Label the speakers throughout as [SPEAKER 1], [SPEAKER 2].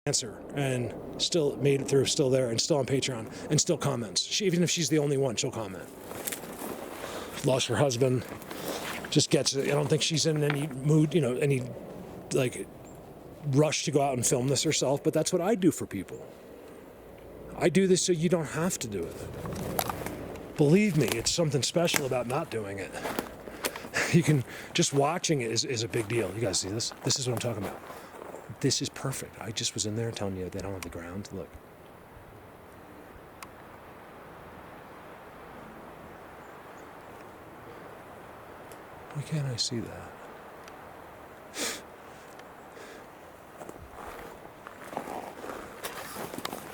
[SPEAKER 1] answer and still made it through, still there, and still on Patreon, and still comments. Even if she's the only one, she'll comment. Lost her husband, just gets it. I don't think she's in any mood, any like rush to go out and film this herself, but that's what I do for people. I do this so you don't have to do it. Believe me, it's something special about not doing it. You can, just watching it is a big deal. You guys see this? This is what I'm talking about. This is perfect. I just was in there telling you they don't have the ground. Look. Why can't I see that?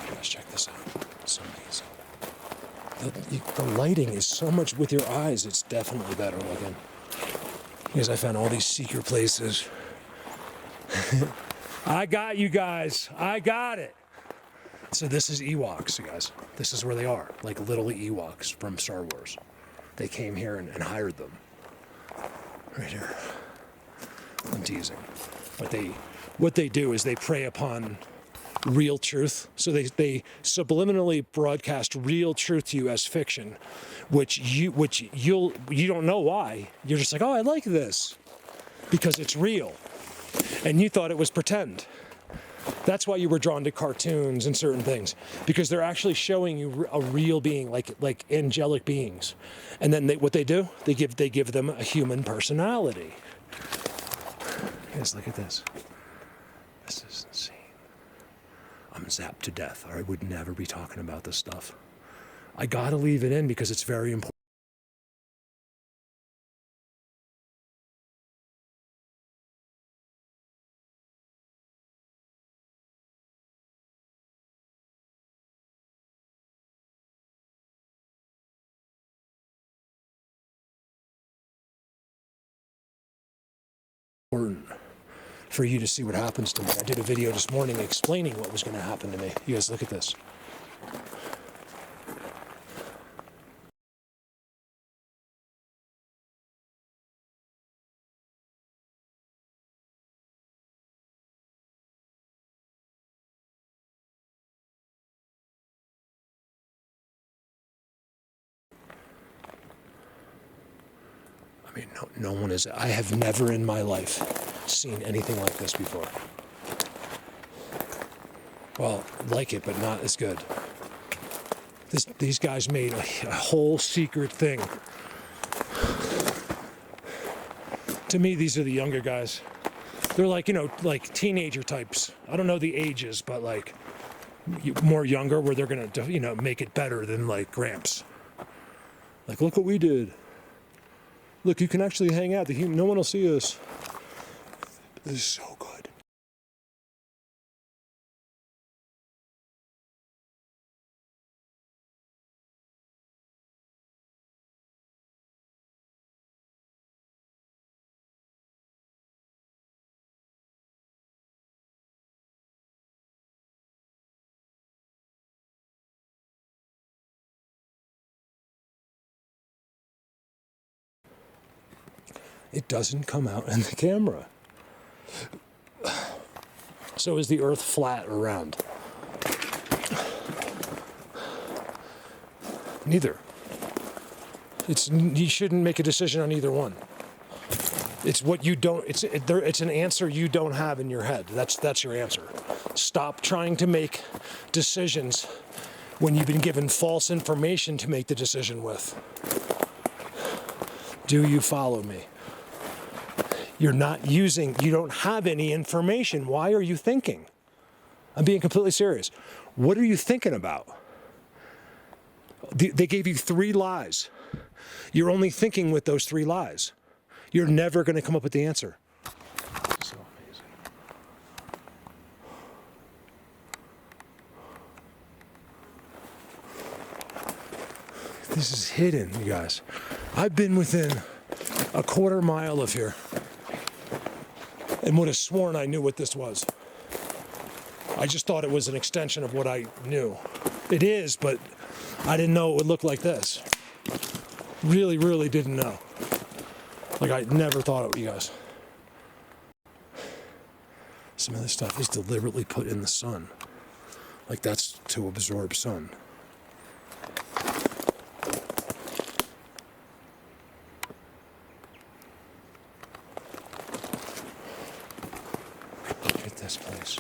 [SPEAKER 1] Guys, check this out. It's amazing. The lighting is so much with your eyes. It's definitely better looking. Because I found all these secret places. I got you guys. I got it. So this is Ewoks, you guys. This is where they are, like little Ewoks from Star Wars. They came here and hired them. Right here. I'm teasing. But what they do is they prey upon real truth. So they subliminally broadcast real truth to you as fiction, which you don't know why. You're just like, oh, I like this because it's real. And you thought it was pretend. That's why you were drawn to cartoons and certain things, because they're actually showing you a real being, like angelic beings. And then what they do, they give them a human personality. Guys, look at this. This is insane. I'm zapped to death. I would never be talking about this stuff. I gotta leave it in because it's very important. For you to see what happens to me. I did a video this morning explaining what was going to happen to me. You guys, look at this. I mean, no one is. I have never in my life seen anything like this before. Well, like it, but not as good. These guys made a whole secret thing. To me, these are the younger guys. They're like, like teenager types. I don't know the ages, but like more younger, where they're gonna, make it better than like Gramps. Like, look what we did. Look, you can actually hang out. No one will see us. This is so good. It doesn't come out in the camera. So is the Earth flat or round? Neither. You shouldn't make a decision on either one. It's what you don't. It's an answer you don't have in your head. That's your answer. Stop trying to make decisions when you've been given false information to make the decision with. Do you follow me? You don't have any information. Why are you thinking? I'm being completely serious. What are you thinking about? They gave you 3 lies. You're only thinking with those 3 lies. You're never going to come up with the answer. So amazing. This is hidden, you guys. I've been within a quarter mile of here and would have sworn I knew what this was. I just thought it was an extension of what I knew. It is, but I didn't know it would look like this. Really, really didn't know. Like, I never thought it would, you guys. Some of this stuff is deliberately put in the sun. Like that's to absorb sun. Look at this place.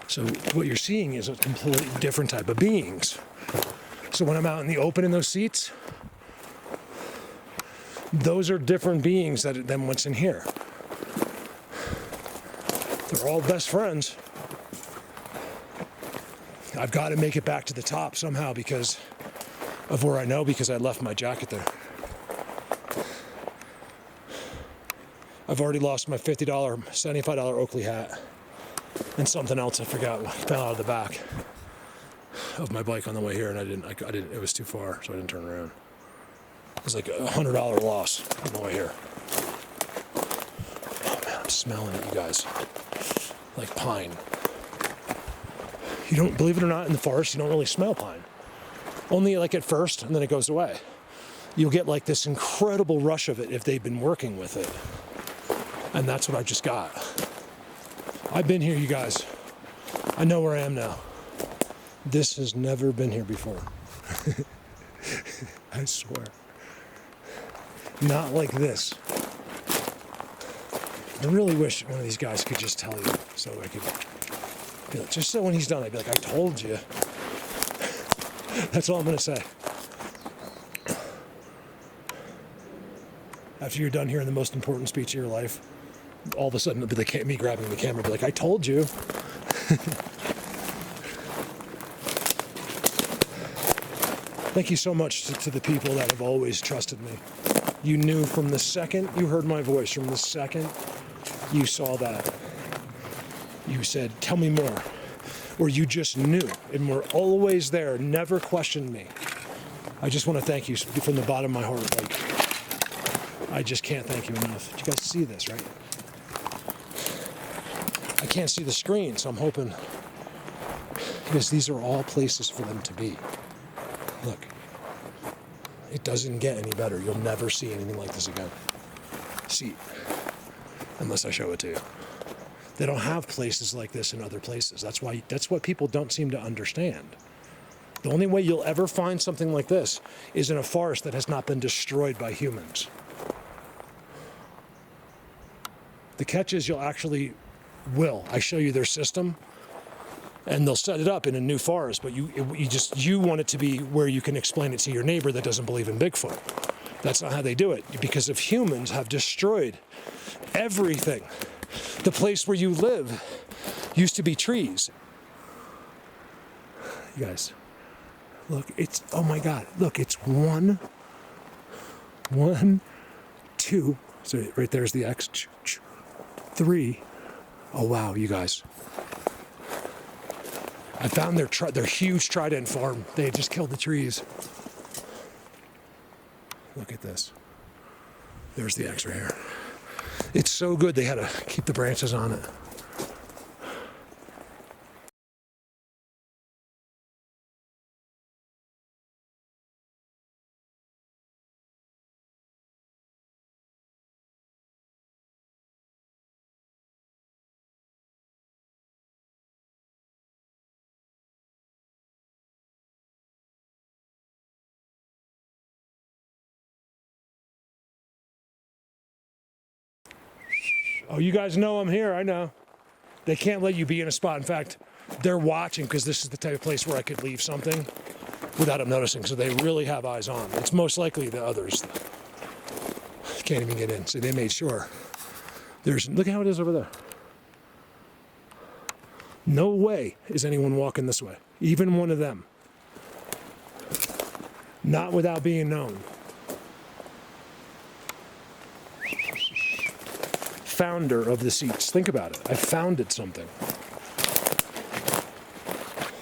[SPEAKER 1] So what you're seeing is a completely different type of beings. So when I'm out in the open in those seats, those are different beings than what's in here. They're all best friends. I've got to make it back to the top somehow because of where I know, because I left my jacket there. I've already lost my $50, $75 Oakley hat and something else I forgot fell out of the back of my bike on the way here, and I didn't, it was too far, so I didn't turn around. It was like a $100 loss on the way here. Oh man, I'm smelling it, you guys. Like pine. You don't, believe it or not, in the forest, you don't really smell pine. Only like at first, and then it goes away. You'll get like this incredible rush of it if they've been working with it. And that's what I just got. I've been here, you guys. I know where I am now. This has never been here before. I swear. Not like this. I really wish one of these guys could just tell you, so I could be like, just so when he's done, I'd be like, I told you. That's all I'm gonna say. After you're done hearing the most important speech of your life, all of a sudden it'll be like me grabbing the camera, be like, I told you. Thank you so much to the people that have always trusted me. You knew from the second you heard my voice, from the second you saw that, you said, tell me more. Or you just knew and were always there, never questioned me. I just want to thank you from the bottom of my heart. Like, I just can't thank you enough. You guys see this, right? I can't see the screen, so I'm hoping, because these are all places for them to be. Look, it doesn't get any better. You'll never see anything like this again. See, unless I show it to you. They don't have places like this in other places. That's what people don't seem to understand. The only way you'll ever find something like this is in a forest that has not been destroyed by humans. The catch is I show you their system, and they'll set it up in a new forest, but you want it to be where you can explain it to your neighbor that doesn't believe in Bigfoot. That's not how they do it, because if humans have destroyed everything. The place where you live used to be trees. You guys, look, oh my God, look, it's one, two, so right there's the X, 3. Oh wow, you guys. I found their huge Trident farm. They had just killed the trees. Look at this. There's the X right here. It's so good they had to keep the branches on it. Oh, you guys know I'm here, I know. They can't let you be in a spot. In fact, they're watching because this is the type of place where I could leave something without them noticing. So they really have eyes on. It's most likely the others can't even get in. So they made sure. Look how it is over there. No way is anyone walking this way. Even one of them. Not without being known. Founder of the seats. Think about it. I founded something.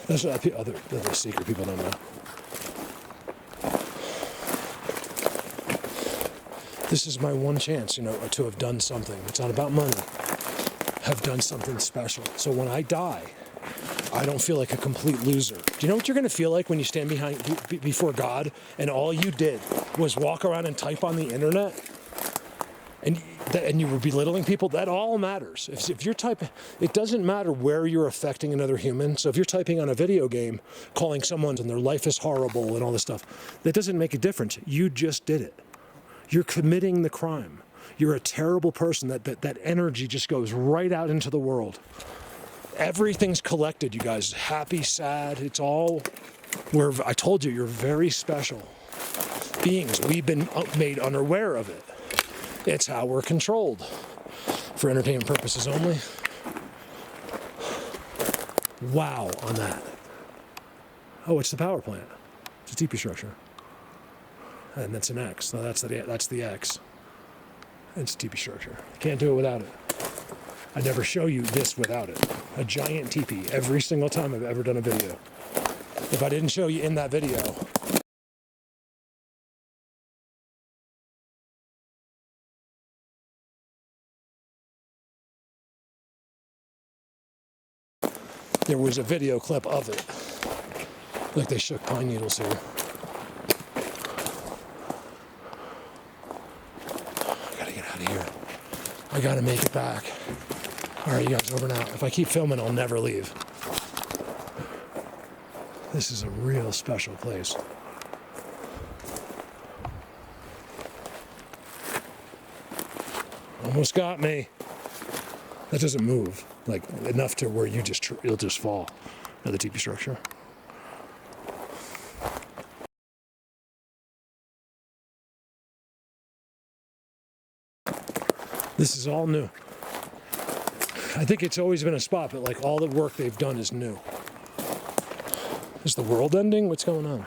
[SPEAKER 1] That's what other secret people don't know. This is my one chance, to have done something. It's not about money. Have done something special. So when I die, I don't feel like a complete loser. Do you know what you're going to feel like when you stand before God and all you did was walk around and type on the internet? And and you were belittling people, that all matters. If you're typing, it doesn't matter where you're affecting another human. So if you're typing on a video game, calling someone and their life is horrible and all this stuff, that doesn't make a difference. You just did it. You're committing the crime. You're a terrible person. That energy just goes right out into the world. Everything's collected, you guys. Happy, sad, it's all, I told you, you're very special beings. We've been made unaware of it. It's how we're controlled. For entertainment purposes only. Wow on that. Oh, it's the power plant. It's a TP structure. And that's an X. So that's the X. It's a TP structure. Can't do it without it. I never show you this without it. A giant TP every single time I've ever done a video. If I didn't show you in that video, there was a video clip of it. Like they shook pine needles here. I gotta get out of here. I gotta make it back. All right, you guys, over now. If I keep filming, I'll never leave. This is a real special place. Almost got me. That doesn't move, like enough to where you'll just fall. Another TP structure. This is all new. I think it's always been a spot, but like all the work they've done is new. Is the world ending? What's going on?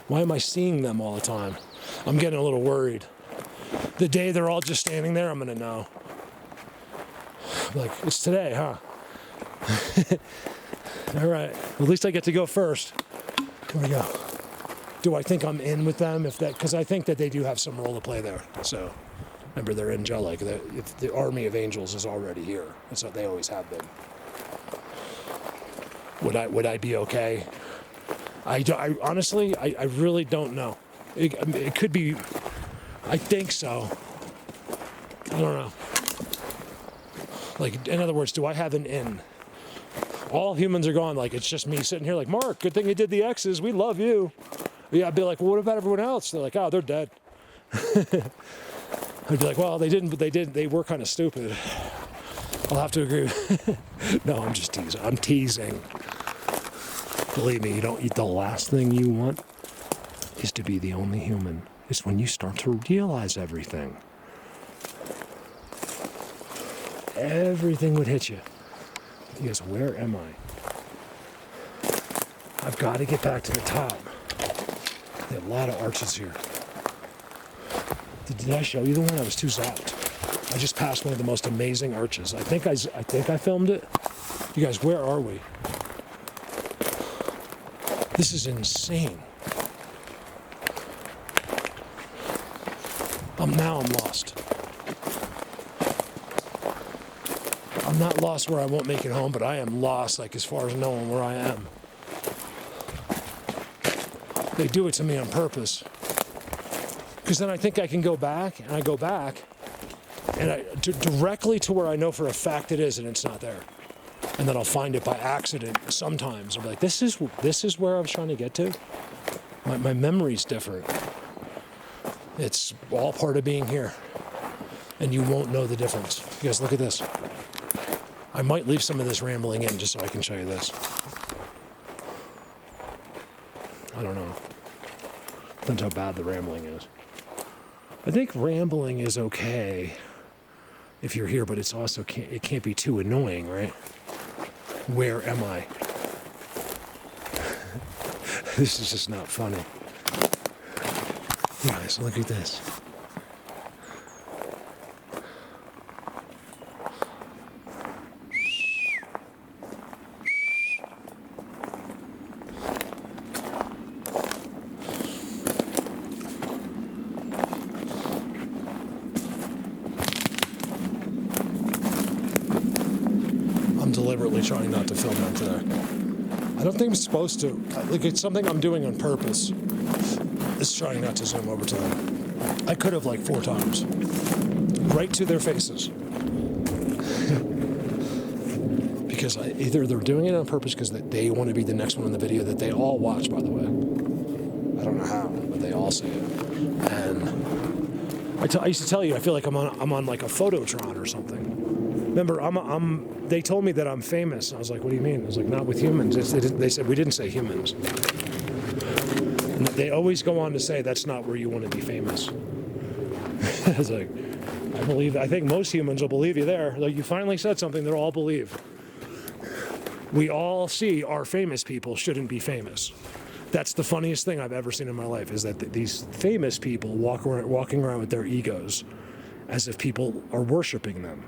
[SPEAKER 1] Why am I seeing them all the time? I'm getting a little worried. The day they're all just standing there, I'm gonna know. Like, it's today, huh? All right, at least I get to go first. Here we go. Do I think I'm in with them? Because I think that they do have some role to play there. So, remember, they're angelic. The army of angels is already here. That's what they always have been. Would I be okay? I honestly, I really don't know. It could be. I think so. I don't know. Like, in other words, do I have an in? All humans are gone. Like, it's just me sitting here like, Mark, good thing you did the X's. We love you. Yeah, I'd be like, well, what about everyone else? They're like, oh, they're dead. I'd be like, well, they didn't, but they did. They were kind of stupid. I'll have to agree. No, I'm just teasing. I'm teasing. Believe me, the last thing you want is to be the only human. It's when you start to realize everything. Everything would hit you. You guys, where am I? I've got to get back to the top. There are a lot of arches here. Did I show you the one? I was too zapped. I just passed one of the most amazing arches. I think I filmed it. You guys, where are we? This is insane. Now I'm lost. I'm not lost where I won't make it home, but I am lost, like, as far as knowing where I am. They do it to me on purpose. Because then I think I can go back, and I go back, and directly to where I know for a fact it is, and it's not there. And then I'll find it by accident sometimes. I'm like, this is where I was trying to get to? My memory's different. It's all part of being here. And you won't know the difference. You guys, look at this. I might leave some of this rambling in just so I can show you this. I don't know. Depends how bad the rambling is. I think rambling is okay if you're here, but it's also it can't be too annoying, right? Where am I? This is just not funny. You guys, look at this. I'm deliberately trying not to film them today. I don't think I'm supposed to. Like, it's something I'm doing on purpose. Is trying not to zoom over to them. I could have like 4 times. right to their faces. Because either they're doing it on purpose because they want to be the next one in the video that they all watch, by the way. I don't know how, but they all see it. And I used to tell you, I feel like I'm on like a Phototron or something. Remember, they told me that I'm famous. I was like, what do you mean? I was like, not with humans. They said, we didn't say humans. And they always go on to say, that's not where you want to be famous. I was like, I think most humans will believe you there. Like, you finally said something they'll all believe. We all see our famous people shouldn't be famous. That's the funniest thing I've ever seen in my life, is that these famous people walking around with their egos as if people are worshiping them.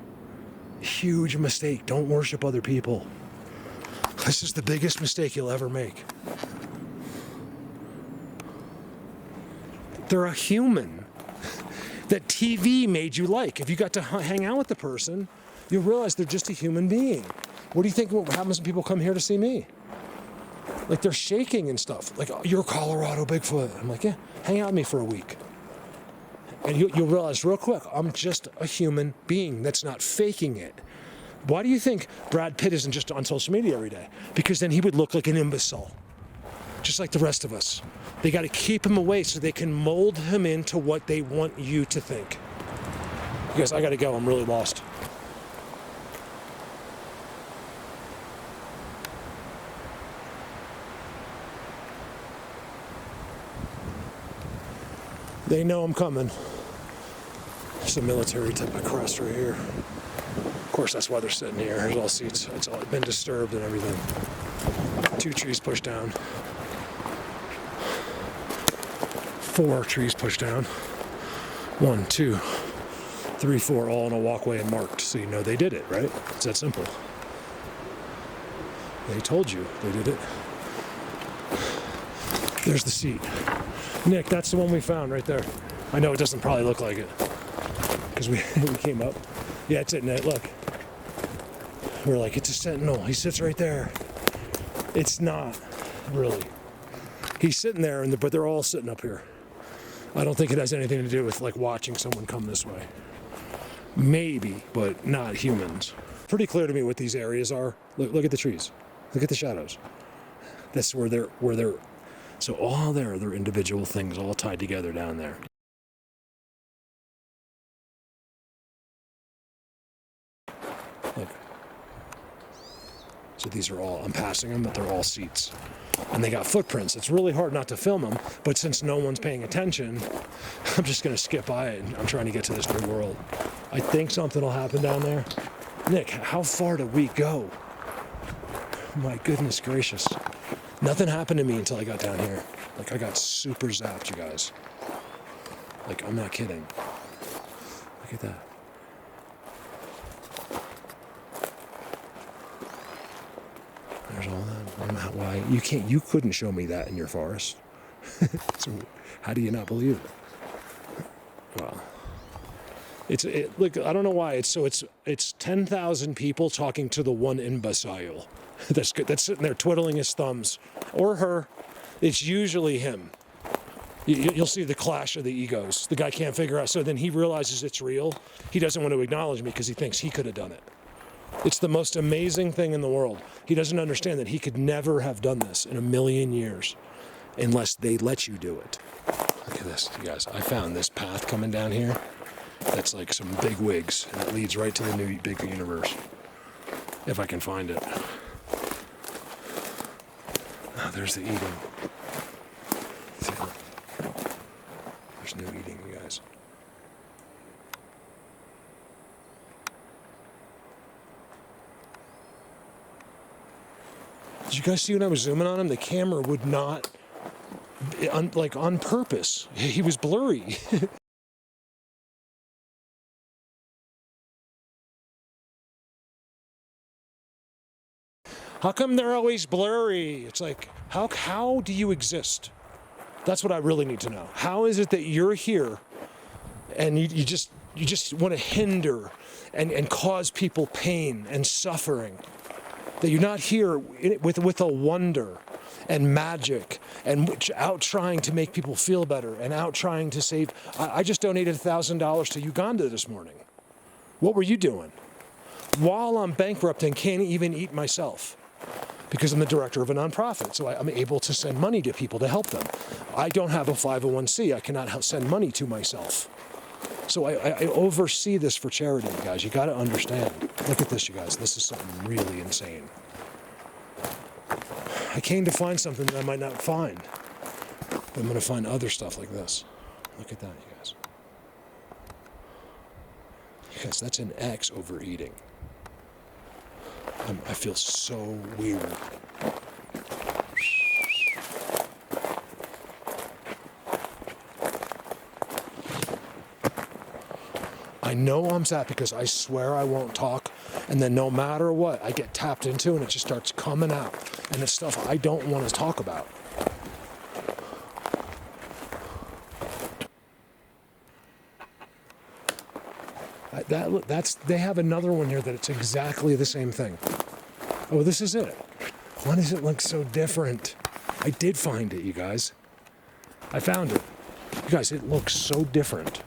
[SPEAKER 1] Huge mistake. Don't worship other people. This is the biggest mistake you'll ever make. They're a human that TV made you like. If you got to hang out with the person, you'll realize they're just a human being. What do you think happens when people come here to see me? Like, they're shaking and stuff. Like, oh, you're Colorado Bigfoot. I'm like, yeah, hang out with me for a week. And you'll realize real quick, I'm just a human being that's not faking it. Why do you think Brad Pitt isn't just on social media every day? Because then he would look like an imbecile, just like the rest of us. They got to keep him away so they can mold him into what they want you to think. You guys, I got to go. I'm really lost. They know I'm coming. There's a military type of crest right here. Of course, that's why they're sitting here. There's all seats. It's all been disturbed and everything. 2 trees pushed down. 4 trees pushed down. 1, 2, 3, 4, all on a walkway and marked, so you know they did it, right? It's that simple. They told you they did it. There's the seat. Nick, that's the one we found right there. I know it doesn't probably look like it because we came up. Yeah, it's it, Nick. Look. We're like, it's a sentinel. He sits right there. It's not, really. He's sitting there, but they're all sitting up here. I don't think it has anything to do with, like, watching someone come this way. Maybe, but not humans. Pretty clear to me what these areas are. Look at the trees. Look at the shadows. That's where they're. So all they're individual things all tied together down there. Look. So these are all, I'm passing them, but they're all seats. And they got footprints. It's really hard not to film them, but since no one's paying attention, I'm just going to skip by it. I'm trying to get to this new world. I think something will happen down there. Nick, how far did we go? My goodness gracious. Nothing happened to me until I got down here. Like, I got super zapped, you guys. Like, I'm not kidding. Look at that. There's all that. I'm not why you couldn't show me that in your forest. So how do you not believe it? Well, look, I don't know why it's 10,000 people talking to the one imbecile. That's good. That's sitting there twiddling his thumbs, or her. It's usually him. You'll see the clash of the egos. The guy can't figure out. So then he realizes it's real. He doesn't want to acknowledge me because he thinks he could have done it. It's the most amazing thing in the world. He doesn't understand that he could never have done this in a million years unless they let you do it. Look at this, you guys. I found this path coming down here. That's like some big wigs, and it leads right to the new big universe. If I can find it. Oh, there's the eating. See, there's no eating, you guys. Did you guys see when I was zooming on him? The camera would not, on purpose. He was blurry. How come they're always blurry? It's like, how do you exist? That's what I really need to know. How is it that you're here and you just want to hinder and cause people pain and suffering? That you're not here with a wonder and magic and out trying to make people feel better and out trying to save. I just donated $1,000 to Uganda this morning. What were you doing? While I'm bankrupt and can't even eat myself. Because I'm the director of a nonprofit, so I'm able to send money to people to help them. I don't have a 501c. I cannot send money to myself. So I oversee this for charity, you guys. You got to understand. Look at this, you guys. This is something really insane. I came to find something that I might not find. But I'm going to find other stuff like this. Look at that, you guys. Yes, that's an X overeating. I feel so weird. I know I'm sad because I swear I won't talk, and then no matter what, I get tapped into and it just starts coming out. And it's stuff I don't want to talk about. They have another one here that it's exactly the same thing. Oh, this is it. Why does it look so different? I did find it, you guys. I found it. You guys, it looks so different.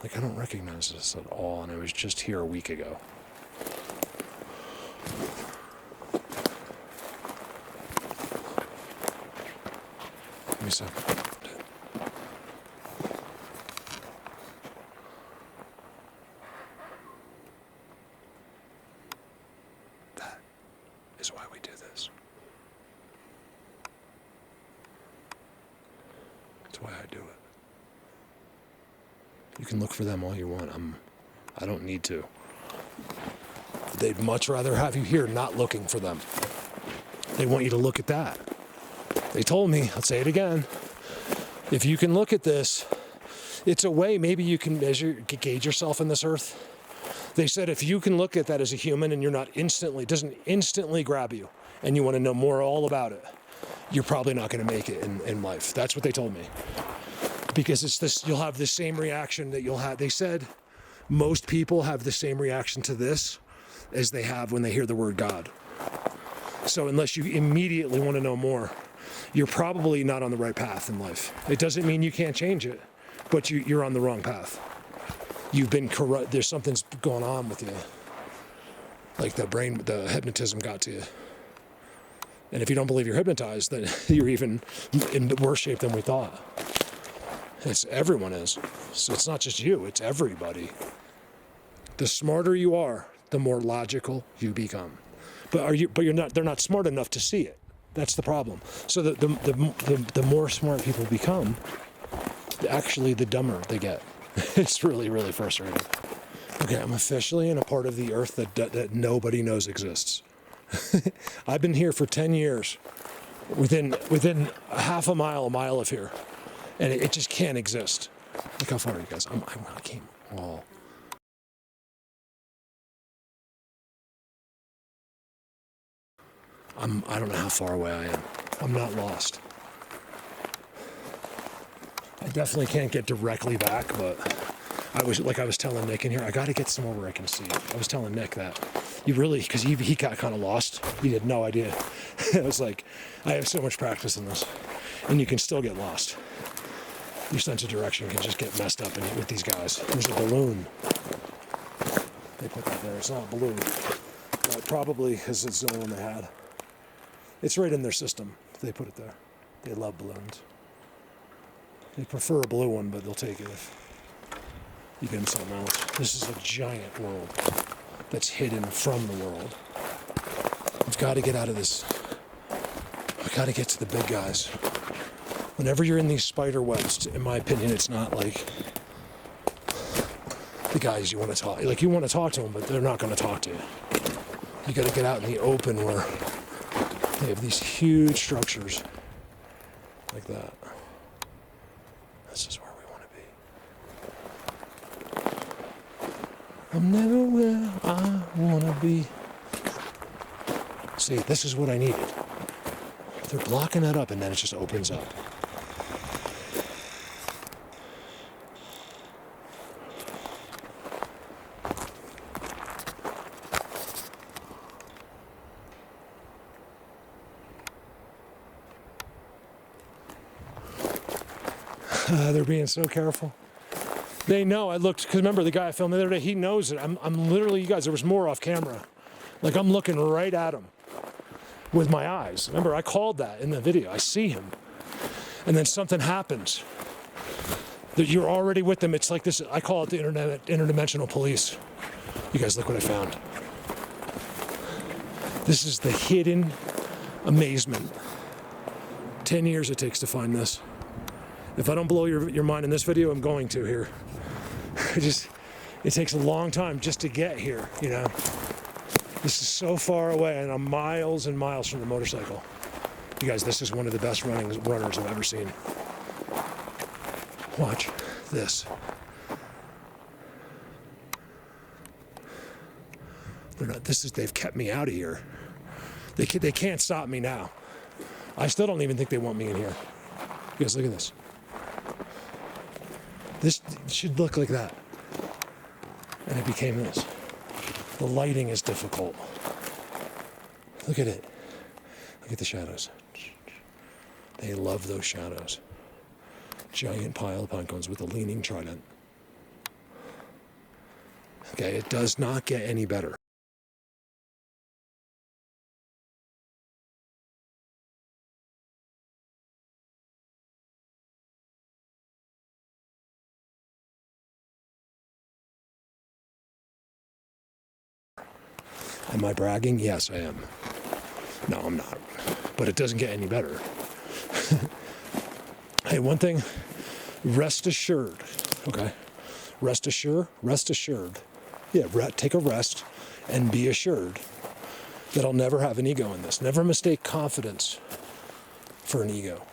[SPEAKER 1] Like, I don't recognize this at all, and I was just here a week ago. Give me a second. Is why we do this. That's why I do it. You can look for them all you want. I don't need to. They'd much rather have you here not looking for them. They want you to look at that. They told me, I'll say it again, if you can look at this, it's a way maybe you can gauge yourself in this earth. They said if you can look at that as a human and you're not doesn't instantly grab you and you want to know more all about it, you're probably not going to make it in life. That's what they told me. Because it's this, you'll have the same reaction that you'll have. They said most people have the same reaction to this as they have when they hear the word God. So unless you immediately want to know more, you're probably not on the right path in life. It doesn't mean you can't change it, but you're on the wrong path. You've been corrupt. There's something's going on with you. Like the hypnotism got to you. And if you don't believe you're hypnotized, then you're even in worse shape than we thought. Everyone is. So it's not just you, it's everybody. The smarter you are, the more logical you become. They're not smart enough to see it. That's the problem. So the more smart people become, actually the dumber they get. It's really, really frustrating. Okay, I'm officially in a part of the earth that nobody knows exists. I've been here for 10 years, within a half a mile of here, and it just can't exist. Look how far you guys. I came. Oh. I don't know how far away I am. I'm not lost. I definitely can't get directly back, but I was telling Nick in here, I got to get somewhere where I can see. I was telling Nick that because he got kind of lost. He had no idea. I was like, I have so much practice in this, and you can still get lost. Your sense of direction can just get messed up with these guys. There's a balloon. They put that there. It's not a balloon. Probably because it's the only one they had. It's right in their system. They put it there. They love balloons. They prefer a blue one, but they'll take it if you give them something else. This is a giant world that's hidden from the world. We've got to get out of this. We've got to get to the big guys. Whenever you're in these spider webs, in my opinion, it's not like the guys you want to talk. Like, you want to talk to them, but they're not going to talk to you. You got to get out in the open where they have these huge structures like that. This is where we want to be. I'm never where I want to be. See, this is what I needed. They're blocking that up, and then it just opens up. They're being so careful. They know. I looked, because remember the guy I filmed the other day, he knows it. I'm literally, you guys, there was more off camera. Like I'm looking right at him with my eyes. Remember, I called that in the video. I see him. And then something happens. That you're already with them. It's like this, I call it the interdimensional police. You guys, look what I found. This is the hidden amazement. 10 years it takes to find this. If I don't blow your mind in this video, I'm going to here. It takes a long time just to get here, you know. This is so far away, and I'm miles and miles from the motorcycle. You guys, this is one of the best runners I've ever seen. Watch this. They've kept me out of here. They can't stop me now. I still don't even think they want me in here. You guys, look at this. This should look like that. And it became this. The lighting is difficult. Look at it. Look at the shadows. They love those shadows. Giant pile of pine cones with a leaning trident. Okay, it does not get any better. Am I bragging? Yes, I am. No, I'm not. But it doesn't get any better. Hey, one thing, rest assured, okay? Rest assured. Yeah, take a rest and be assured that I'll never have an ego in this. Never mistake confidence for an ego.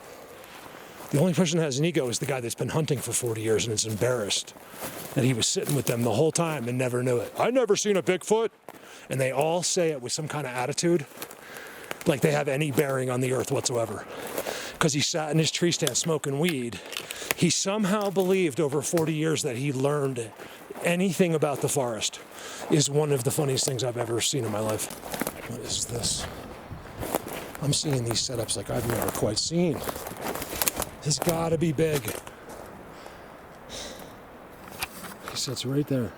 [SPEAKER 1] The only person that has an ego is the guy that's been hunting for 40 years and is embarrassed that he was sitting with them the whole time and never knew it. I never seen a Bigfoot. And they all say it with some kind of attitude, like they have any bearing on the earth whatsoever. Because he sat in his tree stand smoking weed. He somehow believed over 40 years that he learned anything about the forest. Is one of the funniest things I've ever seen in my life. What is this? I'm seeing these setups like I've never quite seen. This gotta be big. He sits right there.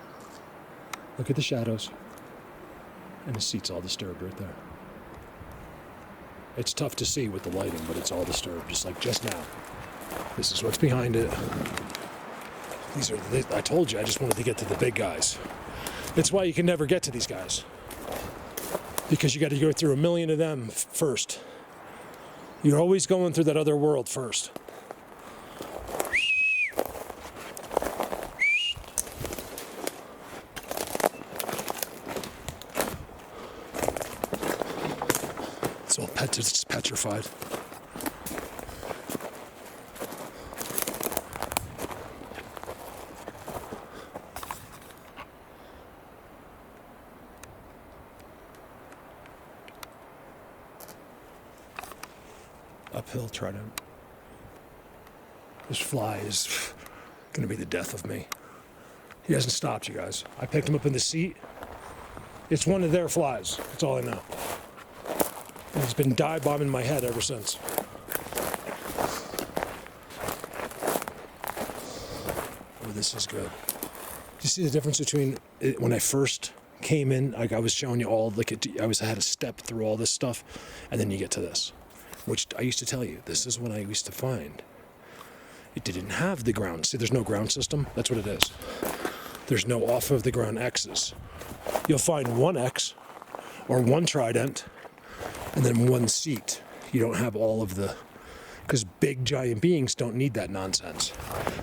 [SPEAKER 1] Look at the shadows. And the seat's all disturbed right there. It's tough to see with the lighting, but it's all disturbed, just like just now. This is what's behind it. I told you, I just wanted to get to the big guys. It's why you can never get to these guys. Because you got to go through a million of them first. You're always going through that other world first. It's petrified. Uphill Trident. This fly is going to be the death of me. He hasn't stopped, you guys. I picked him up in the seat. It's one of their flies. That's all I know. And it's been dive bombing my head ever since. Oh, this is good. Do you see the difference between when I first came in, like I was showing you all, like I had to step through all this stuff, and then you get to this, which I used to tell you, this is what I used to find. It didn't have the ground. See, there's no ground system. That's what it is. There's no off of the ground X's. You'll find one X or one Trident, and then one seat. You don't have all of the, because big giant beings don't need that nonsense.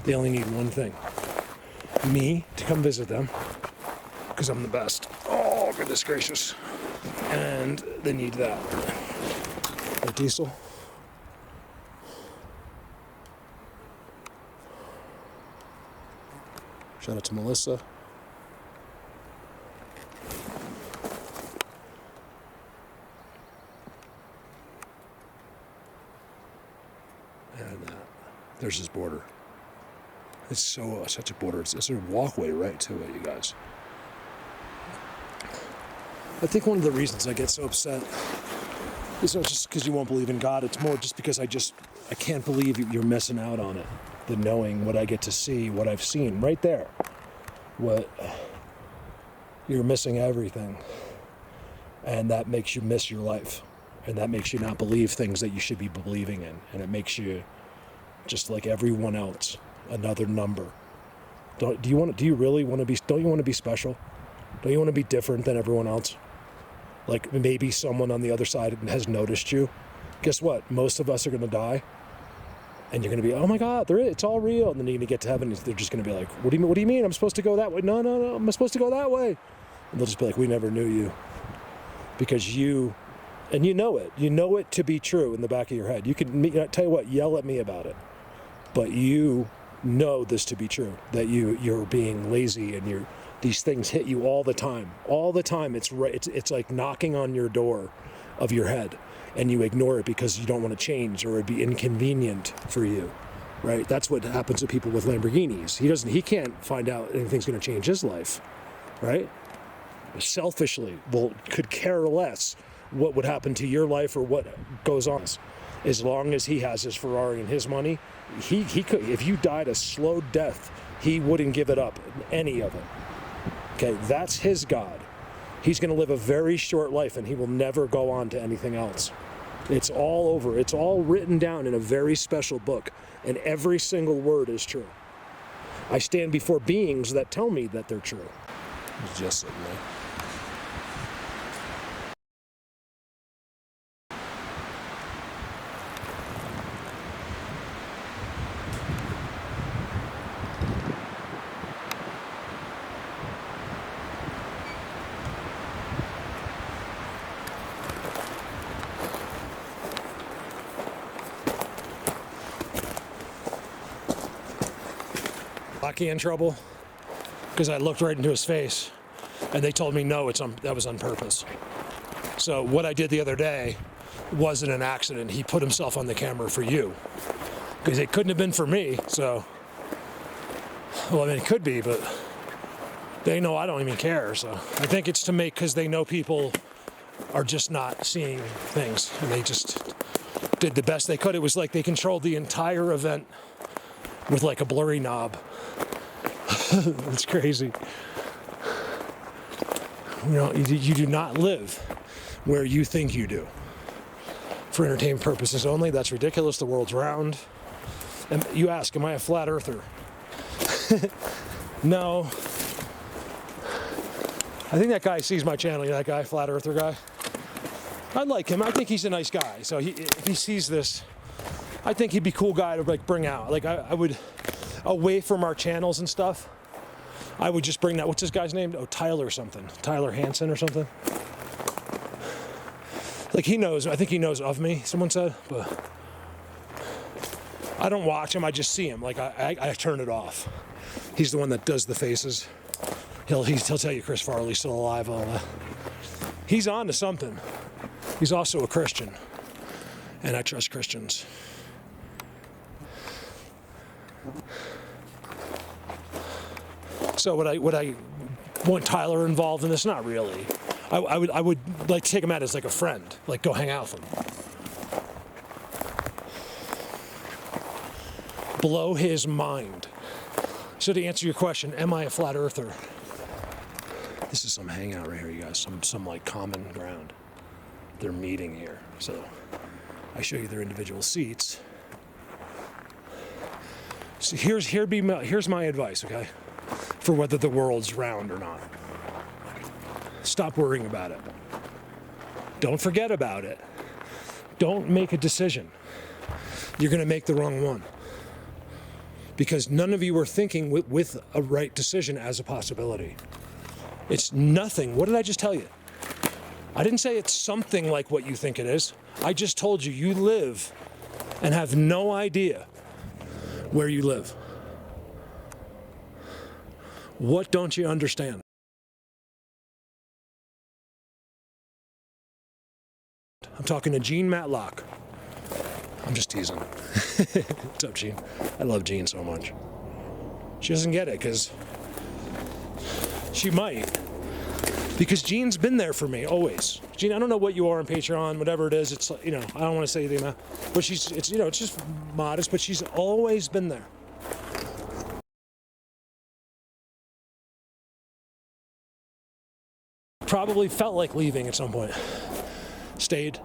[SPEAKER 1] They only need one thing. Me to come visit them, because I'm the best. Oh, goodness gracious. And they need that. A diesel. Shout out to Melissa. And there's his border. It's such a border. It's a walkway right to it, you guys. I think one of the reasons I get so upset is not just because you won't believe in God. It's more just because I can't believe you're missing out on it. the knowing, what I get to see, what I've seen right there. What you're missing everything. And that makes you miss your life. And that makes you not believe things that you should be believing in. And it makes you just like everyone else, another number. Do you really want to be, don't you want to be special? Don't you want to be different than everyone else? Like maybe someone on the other side has noticed you. Guess what? Most of us are going to die. And you're going to be, oh my God, it's all real. And then you're going to get to heaven and they're just going to be like, what do you mean? I'm supposed to go that way. No, I'm supposed to go that way. And they'll just be like, we never knew you. Because you know it to be true in the back of your head. You can, tell you what, yell at me about it. But you know this to be true, that you're being lazy and these things hit you all the time. All the time. It's like knocking on your door of your head. And you ignore it because you don't want to change or it'd be inconvenient for you, right? That's what happens to people with Lamborghinis. He can't find out anything's going to change his life, right? Selfishly, could care less what would happen to your life or what goes on. As long as he has his Ferrari and his money, he could, if you died a slow death, he wouldn't give it up, any of it. Okay, that's his God. He's going to live a very short life and he will never go on to anything else. It's all over. It's all written down in a very special book, and every single word is true. I stand before beings that tell me that they're true. It's just sitting there. Lucky in trouble because I looked right into his face and they told me no, that was on purpose. So what I did the other day wasn't an accident. He put himself on the camera for you because it couldn't have been for me. So, well, I mean, it could be, but they know I don't even care. So I think it's to make, because they know people are just not seeing things and they just did the best they could. It was like they controlled the entire event with like a blurry knob. It's crazy. You do not live where you think you do. For entertainment purposes only, that's ridiculous. The world's round. And you ask, am I a flat earther? No. I think that guy sees my channel, that guy, flat earther guy. I like him. I think he's a nice guy. So if he sees this, I think he'd be a cool guy to like bring out. Like I would, away from our channels and stuff, I would just bring that. What's this guy's name? Oh, Tyler something. Tyler Hansen or something. Like he knows. I think he knows of me. Someone said, but I don't watch him. I just see him. Like I turn it off. He's the one that does the faces. He'll tell you Chris Farley's still alive. All that. He's on to something. He's also a Christian, and I trust Christians. So would I want Tyler involved in this? Not really. I would like take him out as like a friend, like go hang out with him. Blow his mind. So to answer your question, am I a flat earther? This is some hangout right here, you guys. Some like common ground. They're meeting here. So I show you their individual seats. So here's my advice, okay? For whether the world's round or not. Stop worrying about it. Don't forget about it. Don't make a decision. You're going to make the wrong one. Because none of you are thinking with a right decision as a possibility. It's nothing. What did I just tell you? I didn't say it's something like what you think it is. I just told you you live and have no idea where you live. What don't you understand? I'm talking to Jean Matlock. I'm just teasing. What's up, Jean? I love Jean so much. She doesn't get it because she might. Because Jean's been there for me, always. Jean, I don't know what you are on Patreon, whatever it is. It's, I don't want to say the amount. But it's just modest, but she's always been there. Probably felt like leaving at some point. Stayed.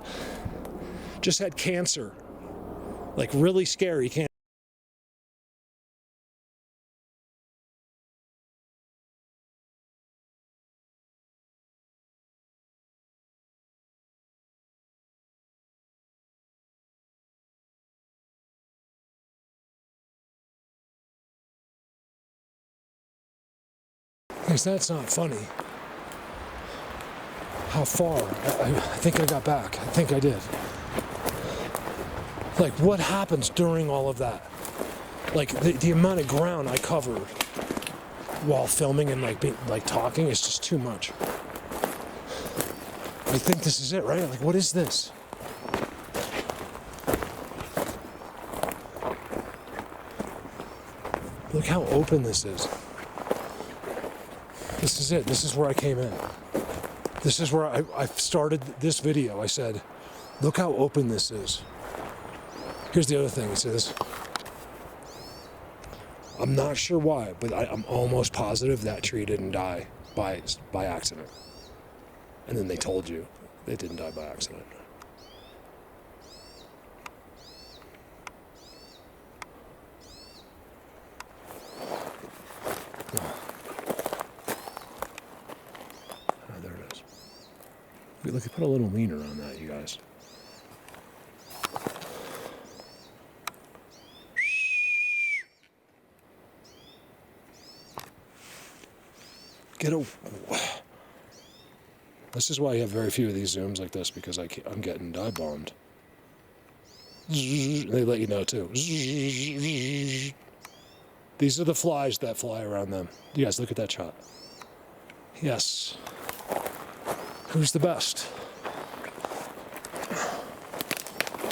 [SPEAKER 1] Just had cancer. Like really scary cancer. Because that's not funny. How far? I think I got back. I think I did. Like, what happens during all of that? Like, the amount of ground I covered while filming and like talking is just too much. I think this is it, right? Like, what is this? Look how open this is. This is it. This is where I came in. This is where I started this video. I said, look how open this is. Here's the other thing. It says, I'm not sure why, but I'm almost positive that tree didn't die by accident. And then they told you it didn't die by accident. Look, put a little leaner on that, you guys. This is why I have very few of these zooms like this, because I'm getting dive bombed. They let you know too. These are the flies that fly around them. You guys, look at that shot. Yes. Who's the best?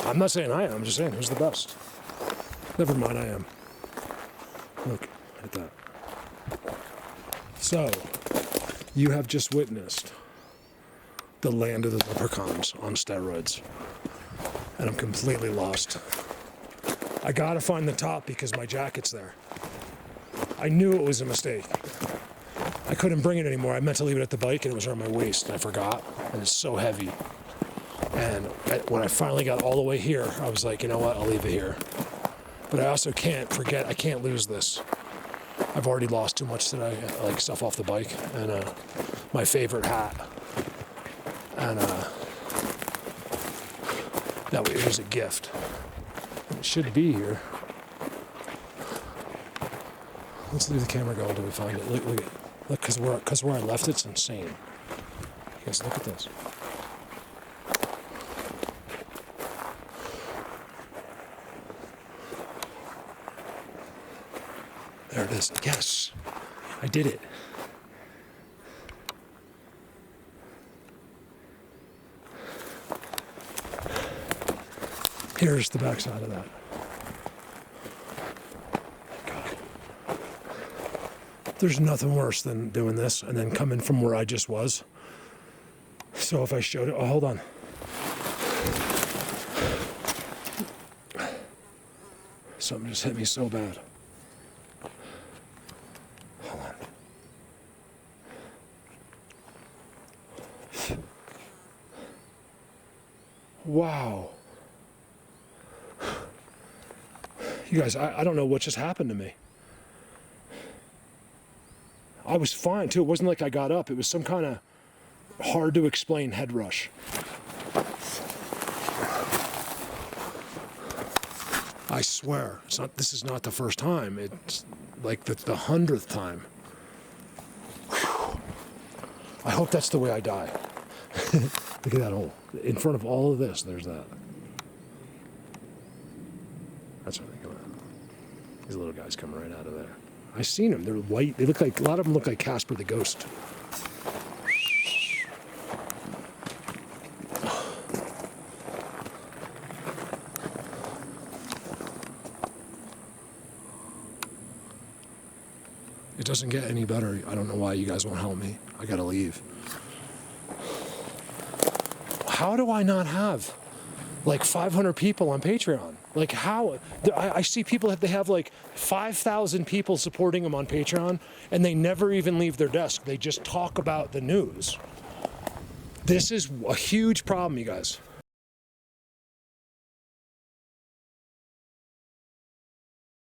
[SPEAKER 1] I'm not saying I am, I'm just saying who's the best. Never mind, I am. Look at that. So, you have just witnessed the land of the leprechauns on steroids. And I'm completely lost. I gotta find the top because my jacket's there. I knew it was a mistake. I couldn't bring it anymore. I meant to leave it at the bike and it was around my waist and I forgot. And it's so heavy. And when I finally got all the way here, I was like, you know what, I'll leave it here. But I also can't forget, I can't lose this. I've already lost too much today, like stuff off the bike and my favorite hat. And that way it was a gift. It should be here. Let's leave the camera going until we find it. Look, because where I left it's insane. You guys, look at this. There it is. Yes, I did it. Here's the backside of that. There's nothing worse than doing this and then coming from where I just was. So if I showed it, oh, hold on. Something just hit me so bad. Hold on. Wow. You guys, I don't know what just happened to me. I was fine too. It wasn't like I got up. It was some kind of hard to explain head rush. I swear, this is not the first time. It's like the 100th time. Whew. I hope that's the way I die. Look at that hole. In front of all of this, there's that. That's what they come out. These little guys come right out of there. I've seen them. They're white. They look like, a lot of them look like Casper the Ghost. It doesn't get any better. I don't know why you guys won't help me. I gotta leave. How do I not have like 500 people on Patreon? Like how? I see people that they have like 5,000 people supporting them on Patreon and they never even leave their desk. They just talk about the news. This is a huge problem, you guys.